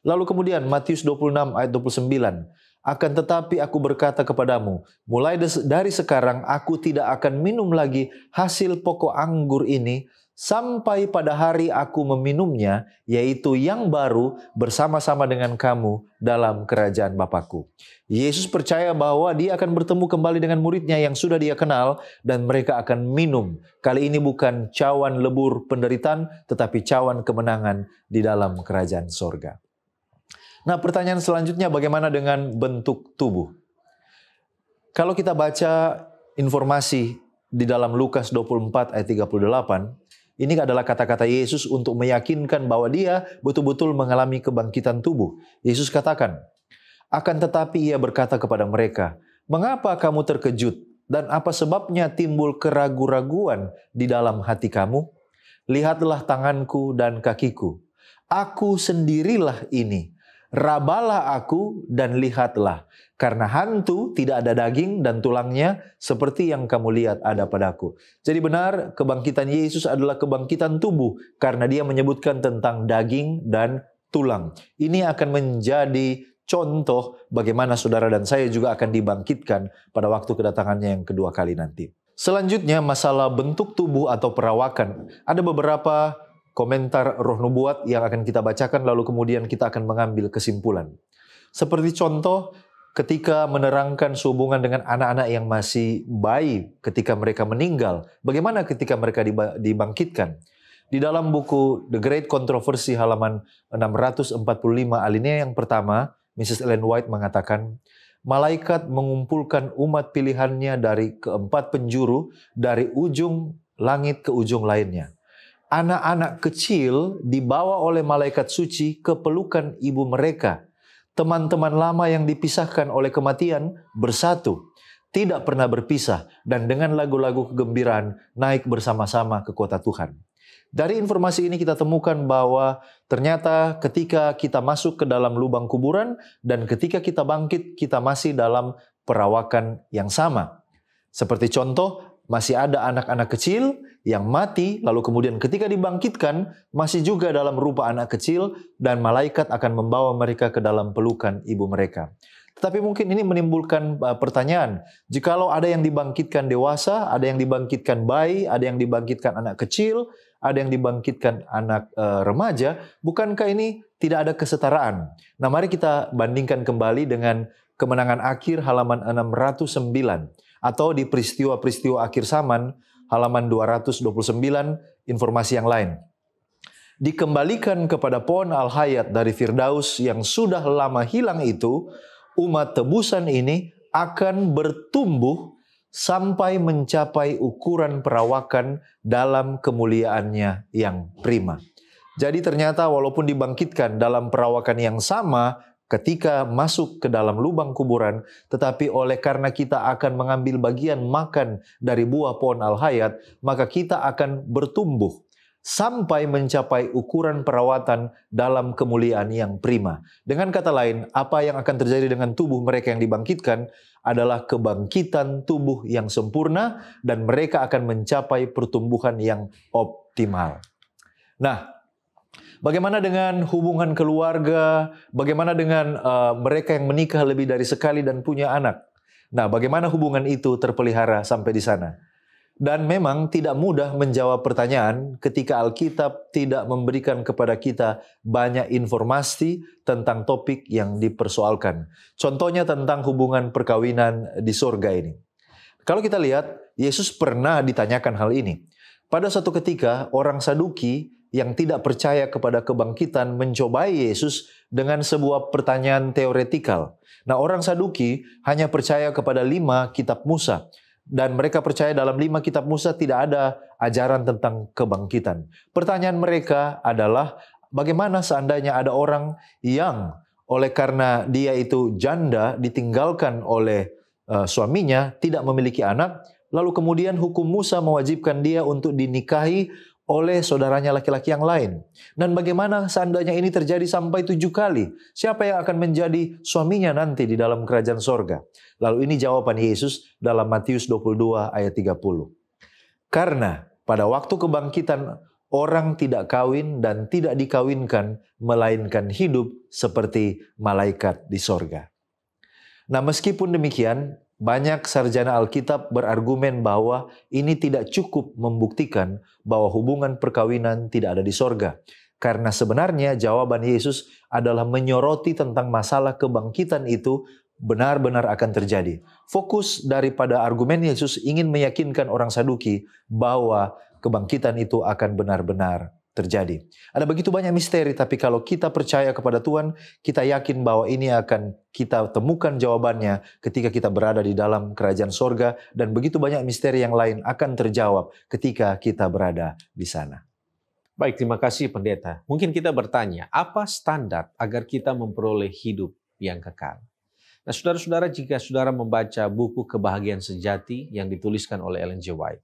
Lalu kemudian Matius 26 ayat 29. Akan tetapi aku berkata kepadamu, mulai dari sekarang aku tidak akan minum lagi hasil pokok anggur ini sampai pada hari aku meminumnya, yaitu yang baru bersama-sama dengan kamu dalam kerajaan Bapakku. Yesus percaya bahwa dia akan bertemu kembali dengan muridnya yang sudah dia kenal dan mereka akan minum. Kali ini bukan cawan lebur penderitaan, tetapi cawan kemenangan di dalam kerajaan sorga. Nah, pertanyaan selanjutnya, bagaimana dengan bentuk tubuh? Kalau kita baca informasi di dalam Lukas 24 ayat 38, ini adalah kata-kata Yesus untuk meyakinkan bahwa dia betul-betul mengalami kebangkitan tubuh. Yesus katakan, akan tetapi ia berkata kepada mereka, mengapa kamu terkejut dan apa sebabnya timbul keraguan-raguan di dalam hati kamu? Lihatlah tanganku dan kakiku. Aku sendirilah ini. Rabalah aku dan lihatlah, karena hantu tidak ada daging dan tulangnya seperti yang kamu lihat ada padaku. Jadi benar, kebangkitan Yesus adalah kebangkitan tubuh karena dia menyebutkan tentang daging dan tulang. Ini akan menjadi contoh bagaimana saudara dan saya juga akan dibangkitkan pada waktu kedatangannya yang kedua kali nanti. Selanjutnya, masalah bentuk tubuh atau perawakan. Ada beberapa komentar roh nubuat yang akan kita bacakan, lalu kemudian kita akan mengambil kesimpulan. Seperti contoh, ketika menerangkan sehubungan dengan anak-anak yang masih bayi ketika mereka meninggal, bagaimana ketika mereka dibangkitkan. Di dalam buku The Great Controversy halaman 645 alinea yang pertama, Mrs. Ellen White mengatakan, malaikat mengumpulkan umat pilihannya dari keempat penjuru, dari ujung langit ke ujung lainnya. Anak-anak kecil dibawa oleh malaikat suci ke pelukan ibu mereka. Teman-teman lama yang dipisahkan oleh kematian bersatu, tidak pernah berpisah, dan dengan lagu-lagu kegembiraan naik bersama-sama ke kota Tuhan. Dari informasi ini kita temukan bahwa ternyata ketika kita masuk ke dalam lubang kuburan dan ketika kita bangkit, kita masih dalam perawakan yang sama. Seperti contoh, masih ada anak-anak kecil yang mati, lalu kemudian ketika dibangkitkan, masih juga dalam rupa anak kecil, dan malaikat akan membawa mereka ke dalam pelukan ibu mereka. Tetapi mungkin ini menimbulkan pertanyaan, jikalau ada yang dibangkitkan dewasa, ada yang dibangkitkan bayi, ada yang dibangkitkan anak kecil, ada yang dibangkitkan anak remaja, bukankah ini tidak ada kesetaraan? Nah, mari kita bandingkan kembali dengan Kemenangan Akhir halaman 609. Atau di peristiwa-peristiwa akhir zaman, halaman 229, informasi yang lain. Dikembalikan kepada pohon al-hayat dari Firdaus yang sudah lama hilang itu, umat tebusan ini akan bertumbuh sampai mencapai ukuran perawakan dalam kemuliaannya yang prima. Jadi ternyata walaupun dibangkitkan dalam perawakan yang sama, ketika masuk ke dalam lubang kuburan, tetapi oleh karena kita akan mengambil bagian makan dari buah pohon al-hayat, maka kita akan bertumbuh sampai mencapai ukuran perawatan dalam kemuliaan yang prima. Dengan kata lain, apa yang akan terjadi dengan tubuh mereka yang dibangkitkan adalah kebangkitan tubuh yang sempurna dan mereka akan mencapai pertumbuhan yang optimal. Nah, bagaimana dengan hubungan keluarga? Bagaimana dengan mereka yang menikah lebih dari sekali dan punya anak? Nah, bagaimana hubungan itu terpelihara sampai di sana? Dan memang tidak mudah menjawab pertanyaan ketika Alkitab tidak memberikan kepada kita banyak informasi tentang topik yang dipersoalkan. Contohnya tentang hubungan perkawinan di surga ini. Kalau kita lihat, Yesus pernah ditanyakan hal ini. Pada suatu ketika, orang Saduki yang tidak percaya kepada kebangkitan mencobai Yesus dengan sebuah pertanyaan teoretikal. Nah, orang Saduki hanya percaya kepada 5 kitab Musa. Dan mereka percaya dalam 5 kitab Musa tidak ada ajaran tentang kebangkitan. Pertanyaan mereka adalah, bagaimana seandainya ada orang yang oleh karena dia itu janda, ditinggalkan oleh suaminya, tidak memiliki anak, lalu kemudian hukum Musa mewajibkan dia untuk dinikahi oleh saudaranya laki-laki yang lain. Dan bagaimana seandainya ini terjadi sampai 7 kali? Siapa yang akan menjadi suaminya nanti di dalam kerajaan sorga? Lalu ini jawaban Yesus dalam Matius 22 ayat 30. Karena pada waktu kebangkitan orang tidak kawin dan tidak dikawinkan, melainkan hidup seperti malaikat di sorga. Nah, meskipun demikian, banyak sarjana Alkitab berargumen bahwa ini tidak cukup membuktikan bahwa hubungan perkawinan tidak ada di sorga. Karena sebenarnya jawaban Yesus adalah menyoroti tentang masalah kebangkitan itu benar-benar akan terjadi. Fokus daripada argumen Yesus ingin meyakinkan orang Saduki bahwa kebangkitan itu akan benar-benar terjadi. Ada begitu banyak misteri, tapi kalau kita percaya kepada Tuhan, kita yakin bahwa ini akan kita temukan jawabannya ketika kita berada di dalam kerajaan sorga, dan begitu banyak misteri yang lain akan terjawab ketika kita berada di sana. Baik, terima kasih pendeta. Mungkin kita bertanya, apa standar agar kita memperoleh hidup yang kekal? Nah, saudara-saudara, jika saudara membaca buku Kebahagiaan Sejati yang dituliskan oleh Ellen G. White,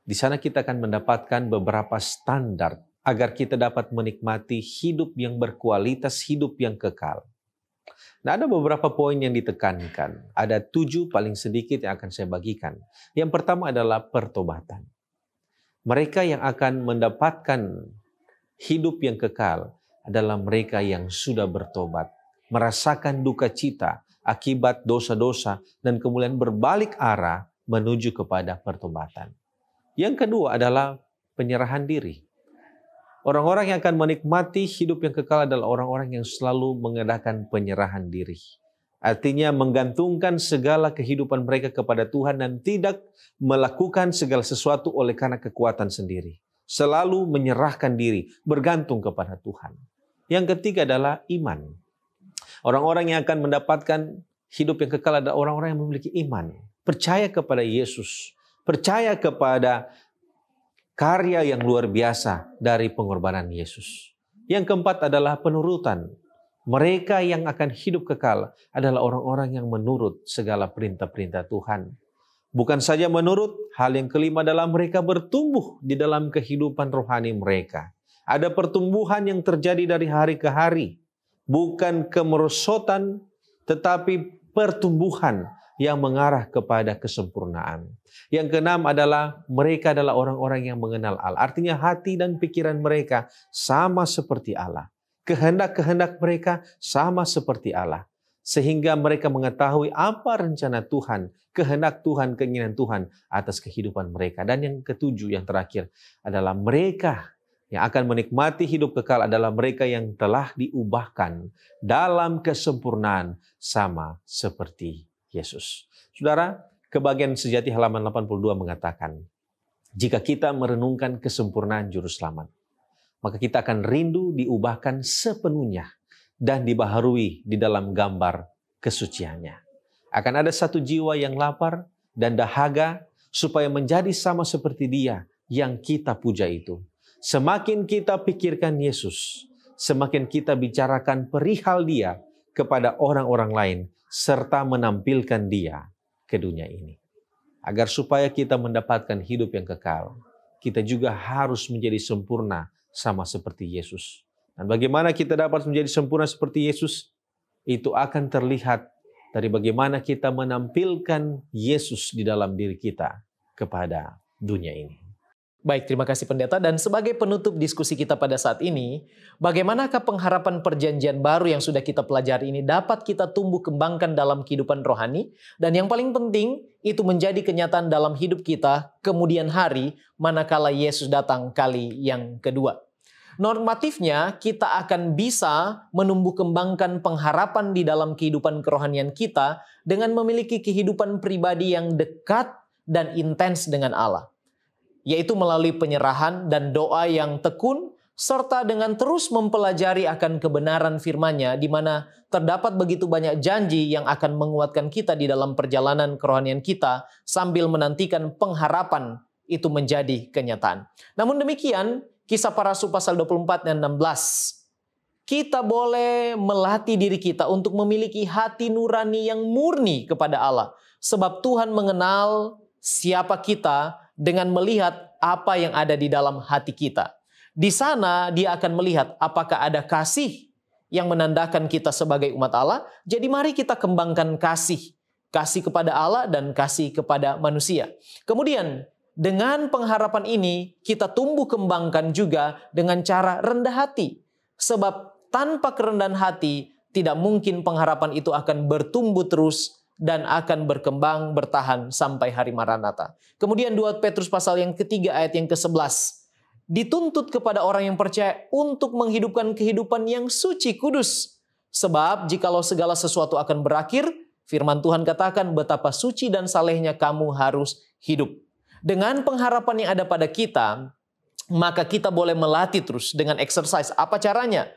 di sana kita akan mendapatkan beberapa standar agar kita dapat menikmati hidup yang berkualitas, hidup yang kekal. Nah, ada beberapa poin yang ditekankan. Ada 7 paling sedikit yang akan saya bagikan. Yang pertama adalah pertobatan. Mereka yang akan mendapatkan hidup yang kekal adalah mereka yang sudah bertobat, merasakan duka cita akibat dosa-dosa, dan kemudian berbalik arah menuju kepada pertobatan. Yang kedua adalah penyerahan diri. Orang-orang yang akan menikmati hidup yang kekal adalah orang-orang yang selalu mengadakan penyerahan diri. Artinya menggantungkan segala kehidupan mereka kepada Tuhan dan tidak melakukan segala sesuatu oleh karena kekuatan sendiri. Selalu menyerahkan diri, bergantung kepada Tuhan. Yang ketiga adalah iman. Orang-orang yang akan mendapatkan hidup yang kekal adalah orang-orang yang memiliki iman. Percaya kepada Yesus. Percaya kepada karya yang luar biasa dari pengorbanan Yesus. Yang keempat adalah penurutan. Mereka yang akan hidup kekal adalah orang-orang yang menurut segala perintah-perintah Tuhan. Bukan saja menurut, hal yang kelima adalah mereka bertumbuh di dalam kehidupan rohani mereka. Ada pertumbuhan yang terjadi dari hari ke hari. Bukan kemerosotan, tetapi pertumbuhan yang mengarah kepada kesempurnaan. Yang keenam adalah mereka adalah orang-orang yang mengenal Allah. Artinya hati dan pikiran mereka sama seperti Allah. Kehendak-kehendak mereka sama seperti Allah. Sehingga mereka mengetahui apa rencana Tuhan, kehendak Tuhan, keinginan Tuhan atas kehidupan mereka. Dan yang ketujuh, yang terakhir adalah mereka yang akan menikmati hidup kekal adalah mereka yang telah diubahkan dalam kesempurnaan sama seperti Yesus. Saudara, Kebahagiaan Sejati halaman 82 mengatakan, jika kita merenungkan kesempurnaan Juru Selamat, maka kita akan rindu diubahkan sepenuhnya dan dibaharui di dalam gambar kesuciannya. Akan ada satu jiwa yang lapar dan dahaga supaya menjadi sama seperti Dia yang kita puja itu. Semakin kita pikirkan Yesus, semakin kita bicarakan perihal Dia kepada orang-orang lain, serta menampilkan Dia ke dunia ini. Agar supaya kita mendapatkan hidup yang kekal, kita juga harus menjadi sempurna sama seperti Yesus. Dan bagaimana kita dapat menjadi sempurna seperti Yesus? Itu akan terlihat dari bagaimana kita menampilkan Yesus di dalam diri kita kepada dunia ini. Baik, terima kasih pendeta. Dan sebagai penutup diskusi kita pada saat ini, bagaimanakah pengharapan perjanjian baru yang sudah kita pelajari ini dapat kita tumbuh kembangkan dalam kehidupan rohani? Dan yang paling penting, itu menjadi kenyataan dalam hidup kita kemudian hari manakala Yesus datang kali yang kedua. Normatifnya, kita akan bisa menumbuh kembangkan pengharapan di dalam kehidupan kerohanian kita dengan memiliki kehidupan pribadi yang dekat dan intens dengan Allah, yaitu melalui penyerahan dan doa yang tekun, serta dengan terus mempelajari akan kebenaran firman-Nya, di mana terdapat begitu banyak janji yang akan menguatkan kita di dalam perjalanan kerohanian kita, sambil menantikan pengharapan itu menjadi kenyataan. Namun demikian, Kisah Para Rasul pasal 24 dan 16, kita boleh melatih diri kita untuk memiliki hati nurani yang murni kepada Allah. Sebab Tuhan mengenal siapa kita dengan melihat apa yang ada di dalam hati kita. Di sana Dia akan melihat apakah ada kasih yang menandakan kita sebagai umat Allah. Jadi mari kita kembangkan kasih. Kasih kepada Allah dan kasih kepada manusia. Kemudian dengan pengharapan ini kita tumbuh kembangkan juga dengan cara rendah hati. Sebab tanpa kerendahan hati tidak mungkin pengharapan itu akan bertumbuh terus dan akan berkembang bertahan sampai hari Maranatha. Kemudian 2 Petrus pasal yang ketiga ayat yang ke-11. Dituntut kepada orang yang percaya untuk menghidupkan kehidupan yang suci kudus. Sebab jikalau segala sesuatu akan berakhir, firman Tuhan katakan betapa suci dan salehnya kamu harus hidup. Dengan pengharapan yang ada pada kita, maka kita boleh melatih terus dengan exercise. Apa caranya?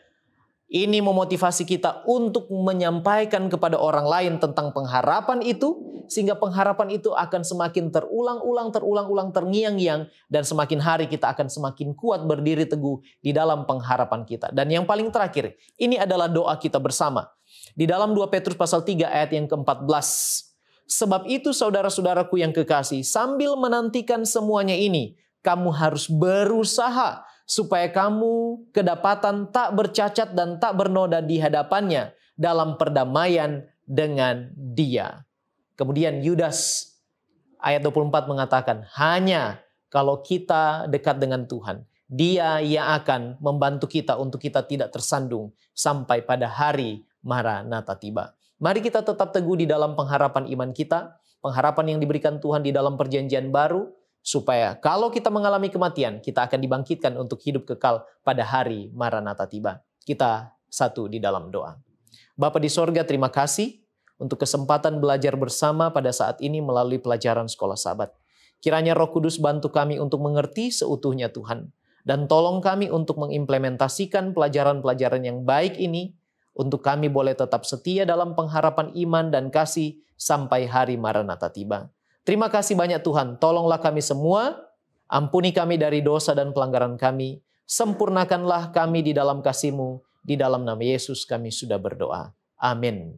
Ini memotivasi kita untuk menyampaikan kepada orang lain tentang pengharapan itu, sehingga pengharapan itu akan semakin terulang-ulang, terngiang-ngiang, dan semakin hari kita akan semakin kuat berdiri teguh di dalam pengharapan kita. Dan yang paling terakhir, ini adalah doa kita bersama. Di dalam 2 Petrus pasal 3 ayat yang ke-14. Sebab itu saudara-saudaraku yang kekasih, sambil menantikan semuanya ini, kamu harus berusaha supaya kamu kedapatan tak bercacat dan tak bernoda di hadapannya dalam perdamaian dengan Dia. Kemudian Yudas ayat 24 mengatakan, hanya kalau kita dekat dengan Tuhan, Dia yang akan membantu kita untuk kita tidak tersandung sampai pada hari Maranatha tiba. Mari kita tetap teguh di dalam pengharapan iman kita, pengharapan yang diberikan Tuhan di dalam perjanjian baru, supaya kalau kita mengalami kematian, kita akan dibangkitkan untuk hidup kekal pada hari Maranatha tiba. Kita satu di dalam doa. Bapa di sorga, terima kasih untuk kesempatan belajar bersama pada saat ini melalui pelajaran Sekolah Sabat. Kiranya Roh Kudus bantu kami untuk mengerti seutuhnya Tuhan. Dan tolong kami untuk mengimplementasikan pelajaran-pelajaran yang baik ini, untuk kami boleh tetap setia dalam pengharapan iman dan kasih sampai hari Maranatha tiba. Terima kasih banyak Tuhan, tolonglah kami semua, ampuni kami dari dosa dan pelanggaran kami, sempurnakanlah kami di dalam kasih-Mu, di dalam nama Yesus kami sudah berdoa. Amin.